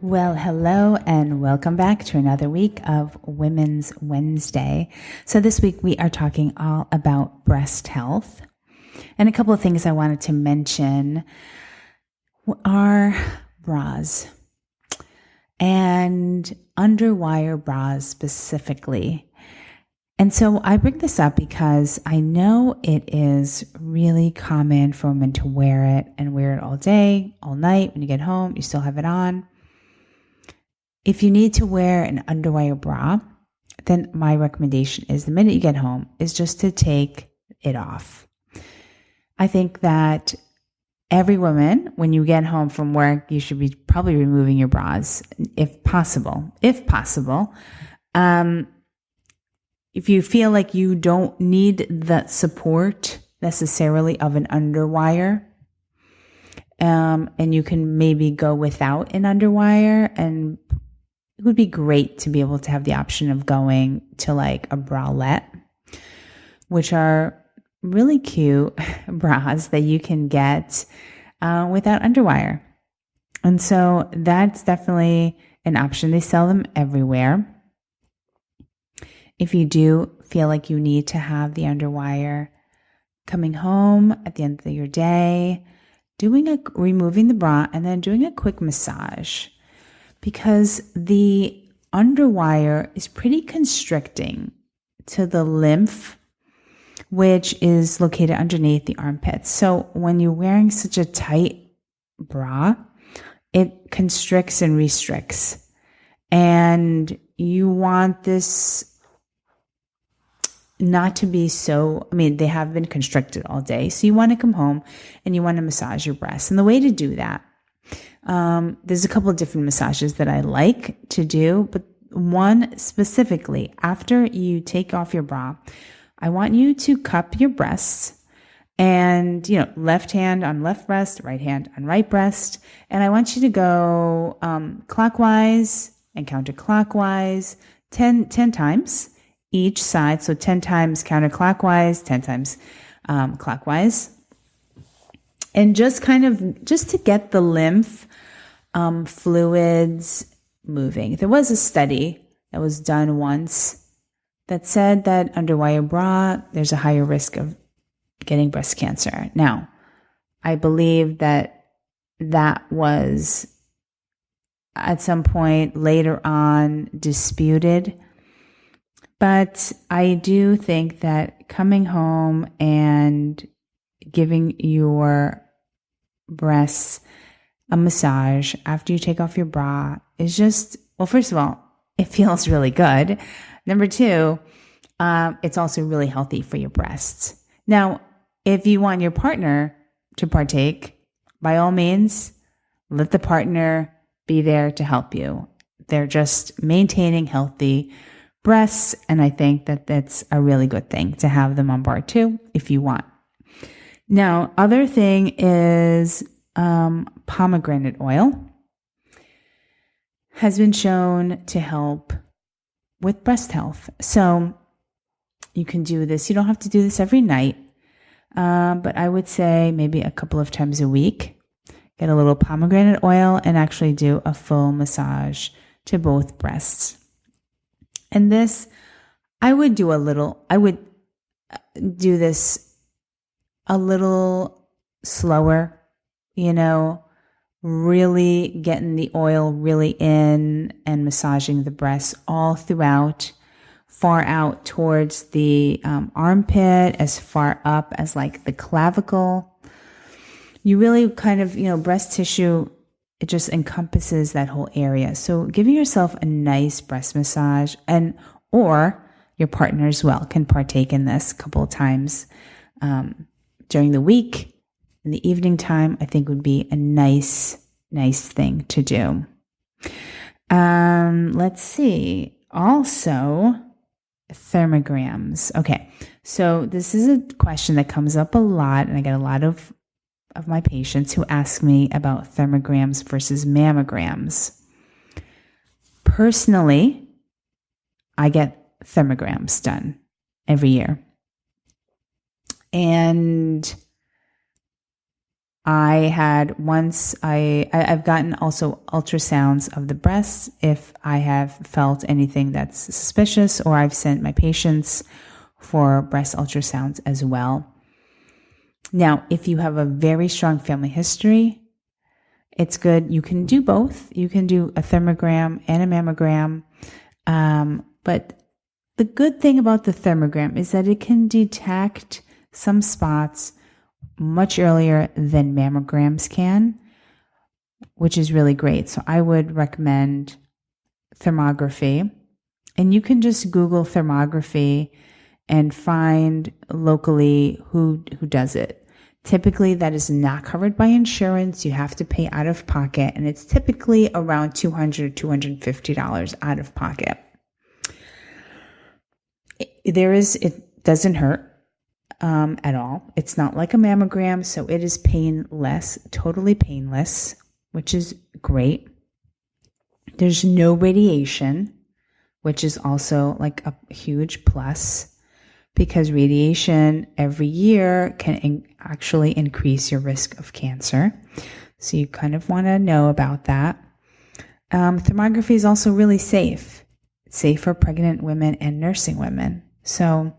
Well, hello and welcome back to another week of Women's Wednesday. So this week we are talking all about breast health. And a couple of things I wanted to mention are bras and underwire bras specifically. And so I bring this up because I know it is really common for women to wear it and wear it all day, all night. When you get home, you still have it on. If you need to wear an underwire bra, then my recommendation is the minute you get home is just to take it off. I think that every woman, when you get home from work, you should be probably removing your bras if possible. If possible. If you feel like you don't need the support necessarily of an underwire, and you can maybe go without an underwire, and it would be great to be able to have the option of going to like a bralette, which are really cute bras that you can get without underwire. And so that's definitely an option. They sell them everywhere. If you do feel like you need to have the underwire, coming home at the end of your day, removing the bra and then doing a quick massage, because the underwire is pretty constricting to the lymph, which is located underneath the armpits. So when you're wearing such a tight bra, it constricts and restricts. And you want this not to be so, they have been constricted all day. So you want to come home and you want to massage your breasts. And the way to do that, there's a couple of different massages that I like to do, but one specifically, after you take off your bra, I want you to cup your breasts and, left hand on left breast, right hand on right breast. And I want you to go clockwise and counterclockwise 10 times each side. So 10 times counterclockwise, 10 times clockwise. And just to get the lymph fluids moving. There was a study that was done once that said that underwire bra, there's a higher risk of getting breast cancer. Now, I believe that was at some point later on disputed. But I do think that coming home and giving your breasts a massage after you take off your bra is just, well, first of all, it feels really good. Number two, it's also really healthy for your breasts. Now, if you want your partner to partake, by all means, let the partner be there to help you. They're just maintaining healthy breasts, and I think that that's a really good thing to have them on board too, if you want. Now, other thing is pomegranate oil has been shown to help with breast health. So you can do this. You don't have to do this every night, but I would say maybe a couple of times a week. Get a little pomegranate oil and actually do a full massage to both breasts. And this, I would do this a little slower, really getting the oil really in and massaging the breasts all throughout, far out towards the armpit, as far up as like the clavicle. You really kind of, breast tissue, it just encompasses that whole area. So giving yourself a nice breast massage, or your partner as well can partake in this a couple of times during the week. In the evening time, I think would be a nice thing to do. Let's see. Also, thermograms. Okay, so this is a question that comes up a lot, and I get a lot of my patients who ask me about thermograms versus mammograms. Personally, I get thermograms done every year. And I've gotten also ultrasounds of the breasts if I have felt anything that's suspicious, or I've sent my patients for breast ultrasounds as well. Now, if you have a very strong family history, it's good. You can do both. You can do a thermogram and a mammogram. But the good thing about the thermogram is that it can detect some spots much earlier than mammograms can, which is really great. So I would recommend thermography. And you can just Google thermography and find locally who does it. Typically, that is not covered by insurance. You have to pay out of pocket, and it's typically around $200 to $250 out of pocket. It doesn't hurt at all. It's not like a mammogram, so it is painless, totally painless, which is great. There's no radiation, which is also like a huge plus, because radiation every year can actually increase your risk of cancer. So you kind of want to know about that. Thermography is also really safe. It's safe for pregnant women and nursing women. So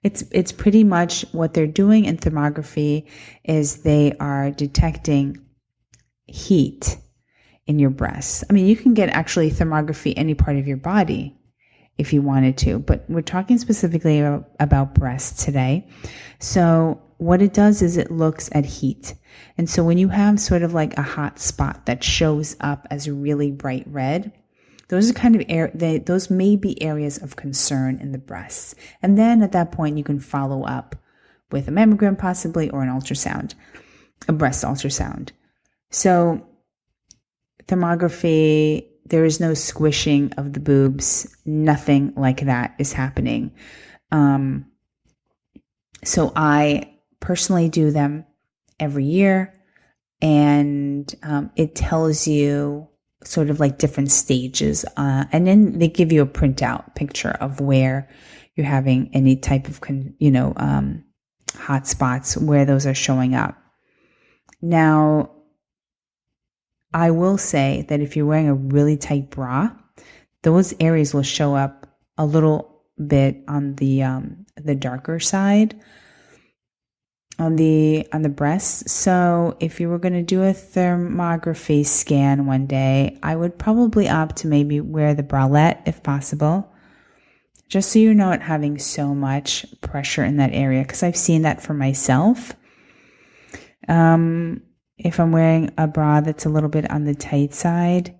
it's pretty much what they're doing in thermography is they are detecting heat in your breasts. I mean, you can get actually thermography any part of your body if you wanted to, but we're talking specifically about breasts today. So what it does is it looks at heat. And so when you have sort of like a hot spot that shows up as really bright red, those are kind of those may be areas of concern in the breasts. And then at that point, you can follow up with a mammogram possibly, or an ultrasound, a breast ultrasound. So thermography, there is no squishing of the boobs. Nothing like that is happening. So I personally do them every year, and it tells you sort of like different stages. And then they give you a printout picture of where you're having any type of, hot spots, where those are showing up. Now, I will say that if you're wearing a really tight bra, those areas will show up a little bit on the darker side on the breasts. So if you were going to do a thermography scan one day, I would probably opt to maybe wear the bralette if possible, just so you're not having so much pressure in that area, because I've seen that for myself. If I'm wearing a bra that's a little bit on the tight side,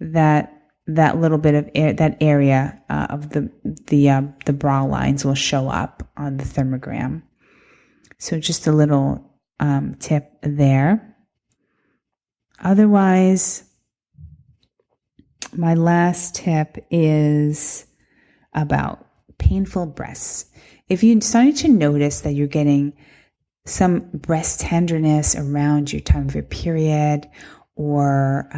that little bit of air, that area of the bra lines will show up on the thermogram. So just a little tip there. Otherwise, my last tip is about painful breasts. If you're starting to notice that you're getting some breast tenderness around your time of your period, or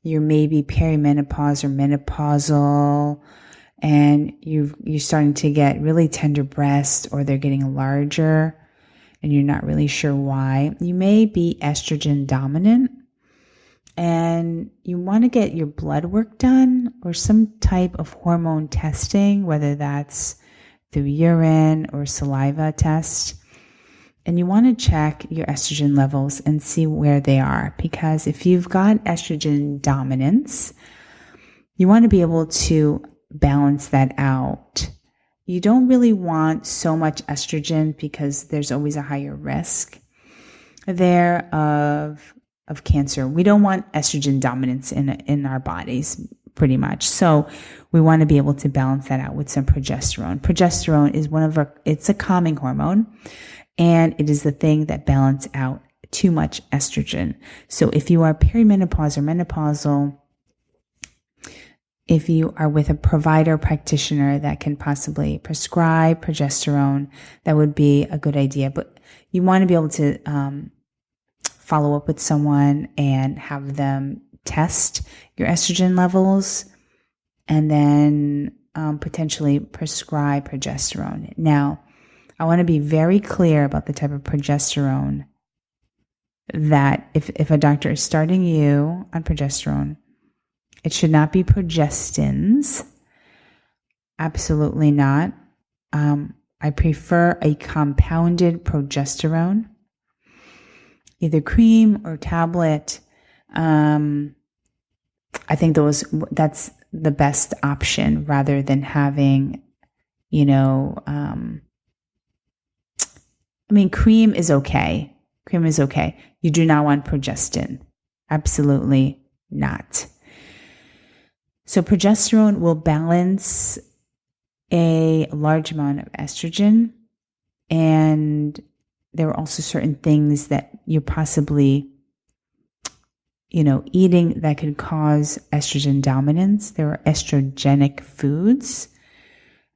you're maybe perimenopause or menopausal, and you're starting to get really tender breasts, or they're getting larger and you're not really sure why, you may be estrogen dominant, and you want to get your blood work done or some type of hormone testing, whether that's through urine or saliva test. And you want to check your estrogen levels and see where they are, because if you've got estrogen dominance, you want to be able to balance that out. You don't really want so much estrogen, because there's always a higher risk there of cancer. We don't want estrogen dominance in our bodies, pretty much. So we want to be able to balance that out with some progesterone. Progesterone is it's a calming hormone, and it is the thing that balances out too much estrogen. So if you are perimenopause or menopausal, if you are with a provider practitioner that can possibly prescribe progesterone, that would be a good idea. But you want to be able to follow up with someone and have them test your estrogen levels, and then potentially prescribe progesterone. Now, I want to be very clear about the type of progesterone that if a doctor is starting you on progesterone, it should not be progestins. Absolutely not. I prefer a compounded progesterone, either cream or tablet. I think that's the best option rather than having, cream is okay. Cream is okay. You do not want progestin. Absolutely not. So progesterone will balance a large amount of estrogen, and there are also certain things that you're possibly, eating that could cause estrogen dominance. There are estrogenic foods,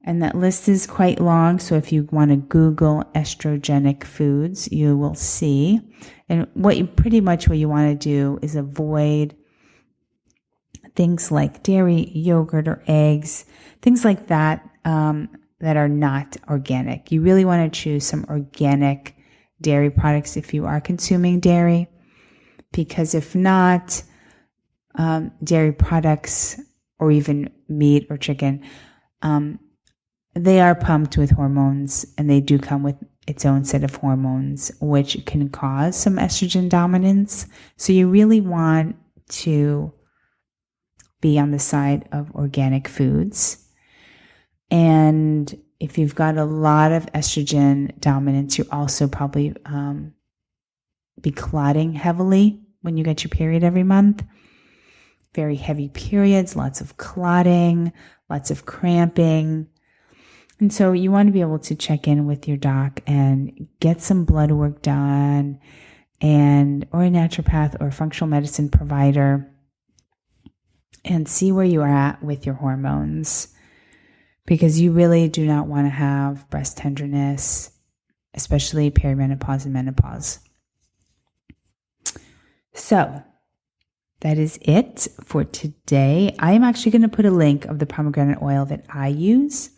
and that list is quite long. So if you want to Google estrogenic foods, you will see. And what you want to do is avoid things like dairy, yogurt, or eggs, things like that, that are not organic. You really want to choose some organic dairy products if you are consuming dairy, because if not, dairy products or even meat or chicken, they are pumped with hormones, and they do come with its own set of hormones, which can cause some estrogen dominance. So you really want to be on the side of organic foods. And if you've got a lot of estrogen dominance, you also probably be clotting heavily when you get your period every month. Very heavy periods, lots of clotting, lots of cramping. And so you want to be able to check in with your doc and get some blood work done, or a naturopath or a functional medicine provider, and see where you are at with your hormones. Because you really do not want to have breast tenderness, especially perimenopause and menopause. So that is it for today. I am actually going to put a link of the pomegranate oil that I use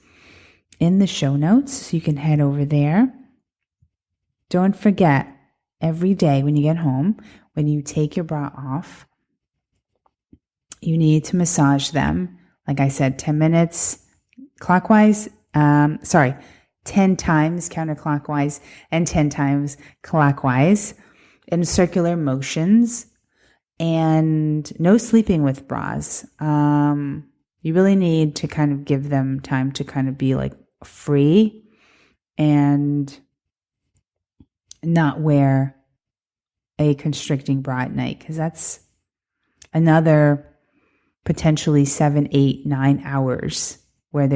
in the show notes, so you can head over there. Don't forget, every day when you get home, when you take your bra off, you need to massage them. Like I said, 10 minutes clockwise, 10 times counterclockwise and 10 times clockwise in circular motions, and no sleeping with bras. You really need to kind of give them time to kind of be like free and not wear a constricting bra at night, because that's another potentially 7, 8, 9 hours where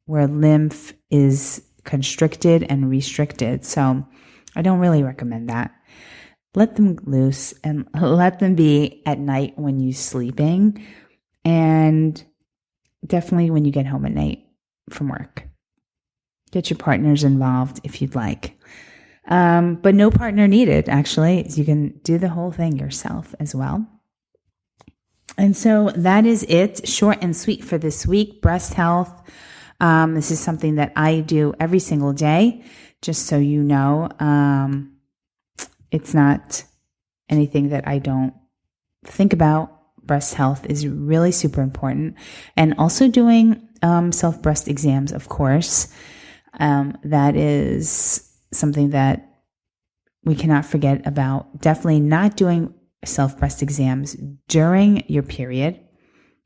where lymph is constricted and restricted. So I don't really recommend that. Let them loose and let them be at night when you're sleeping, and definitely when you get home at night from work. Get your partners involved if you'd like. But no partner needed, actually. You can do the whole thing yourself as well. And so that is it, short and sweet for this week. Breast health. This is something that I do every single day, just so you know. It's not anything that I don't think about. Breast health is really super important. And also doing self-breast exams, of course. That is something that we cannot forget about. Definitely not doing self-breast exams during your period.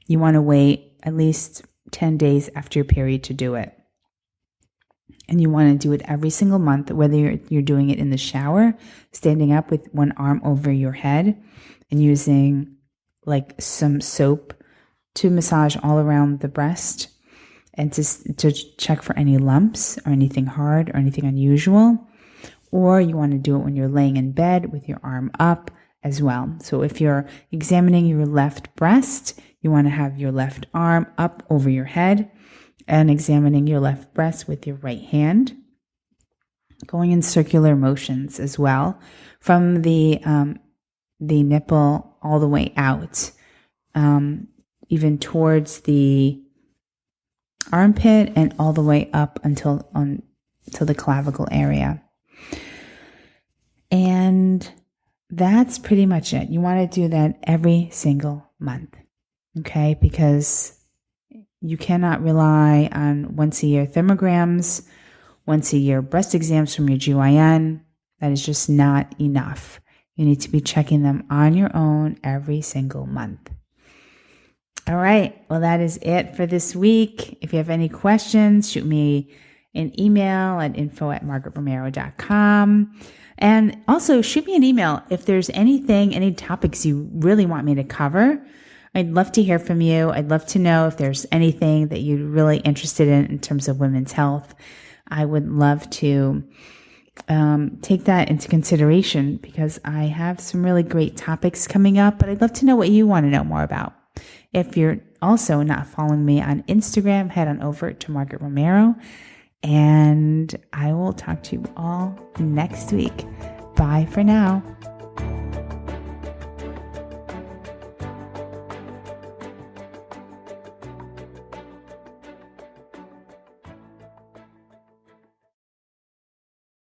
You want to wait at least 10 days after your period to do it. And you want to do it every single month, whether you're doing it in the shower, standing up with one arm over your head and using like some soap to massage all around the breast and to check for any lumps or anything hard or anything unusual. Or you want to do it when you're laying in bed with your arm up as well. So if you're examining your left breast, you want to have your left arm up over your head and examining your left breast with your right hand, going in circular motions as well from the nipple all the way out, even towards the armpit and all the way up until the clavicle area. And that's pretty much it. You want to do that every single month, okay? Because you cannot rely on once a year thermograms, once a year breast exams from your GYN. That is just not enough. You need to be checking them on your own every single month. All right. Well, that is it for this week. If you have any questions, shoot me an email at info@margaretromero.com. And also shoot me an email if there's any topics you really want me to cover. I'd love to hear from you. I'd love to know if there's anything that you're really interested in terms of women's health. I would love to take that into consideration because I have some really great topics coming up, but I'd love to know what you want to know more about. If you're also not following me on Instagram, head on over to Margaret Romero, and I will talk to you all next week. Bye for now.